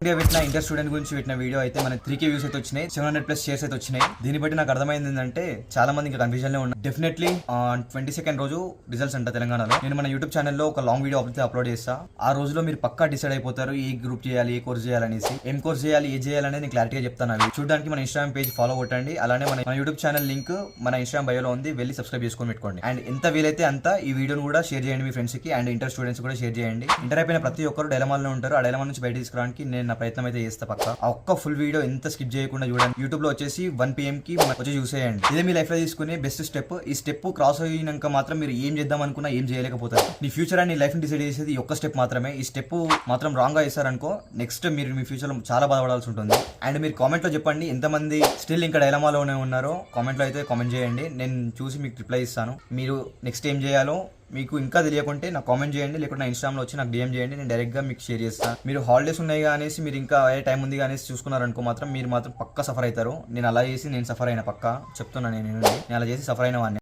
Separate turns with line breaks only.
India పెట్టిన inter student గురించి పెట్టిన వీడియో అయితే మన 3K వ్యూస్ అయితే వచ్చినాయి, 700+ షేర్స్ అయితే వచ్చినాయి. దీన్ని బట్టి నాకు అర్థమైంది ఏంటంటే చాలా మంది ఇంకా కన్ఫ్యూజన్ లో ఉన్నారు. డెఫినెట్లీ 22nd రోజు రిజల్ట్స్ అంట తెలంగాణలో. నేను మన యూట్యూబ్ ఛానల్లో ఒక లాంగ్ వీడియో అప్లోడ్ చేస్తా. ఆ రోజులో మీరు పక్కా డిసైడ్ అయిపోతారు ఏ గ్రూప్ చేయాలి, ఏ కోర్స్ చేయాలనేసి. ఏం కోర్స్ చేయాలి, ఏ చేయాలనేది నేను క్లారిటీగా చెప్తాను. అవి చూడడానికి మన ఇన్స్టాగ్రామ్ పేజ్ ఫాలో కొట్టండి. అలానే మన యూట్యూబ్ ఛానల్ లింక్ మన ఇన్స్టాగ్రామ్ బయోలో ఉంది, వెళ్ళి సబ్స్క్రైబ్ చేసుకొని పెట్టుకోండి. అండ్ ఎంత వీలైతే అంత ఈ వీడియోని కూడా షేర్ చేయండి మీ ఫ్రెండ్స్ కి. అండ్ ఇంటర్ స్టూడెంట్స్ కూడా షేర్ చేయండి. ఇంటర్ అయిపోయిన ప్రతి ఒక్కరు డైలమాల్లో ఉంటారు. ఆ డైలమా నుంచి బయట తీసుకురావడానికి నేను నా ప్రయత్నం అయితే చేస్తా. పక్క ఆ ఒక్క ఫుల్ వీడియో ఎంత స్కిప్ చేయకుండా చూడండి. యూట్యూబ్ లో వచ్చేసి 1 PM కి వచ్చి చూసేయండి. ఇదే మీ లైఫ్ లో తీసుకునే బెస్ట్ స్టెప్. ఈ స్టెప్ క్రాస్ అయినాక మాత్రం మీరు ఏం చేద్దాం అనుకున్నా ఏం చేయలేకపోతారు. నీ ఫ్యూచర్ అండ్ నీ లైఫ్ ని డిసైడ్ చేసేది ఈ ఒక్క స్టెప్ మాత్రమే. ఈ స్టెప్ మాత్రం రాంగ్ గా చేశారనుకో నెక్స్ట్ మీరు మీ ఫ్యూచర్ లో చాలా బాధపడాల్సి ఉంటుంది. అండ్ మీరు కామెంట్ లో చెప్పండి ఎంతమంది స్టిల్ ఇంకా డైలమాలోనే ఉన్నారో. కామెంట్ లో అయితే కామెంట్ చేయండి, నేను చూసి మీకు రిప్లై ఇస్తాను. మీరు నెక్స్ట్ ఏం చేయాలో మీకు ఇంకా తెలియకుంటే నాకు కామెంట్ చేయండి, లేకుంటే నా ఇన్స్టాగ్రామ్లో వచ్చి నాకు డిఎం చేయండి, నేను డైరెక్ట్గా మీకు షేర్ చేస్తాను. మీరు హాలిడేస్ ఉన్నాయి అనేసి మీరు ఇంకా ఏ టైం ఉంది అనేసి చూసుకున్నారనుకో మాత్రం మీరు మాత్రం పక్కా సఫర్ అవుతారు. నేను అలా చేసి నేను సఫర్ అయిన పక్కా చెప్తున్నా. నేను అలా చేసి సఫర్ అయిన వాడిని.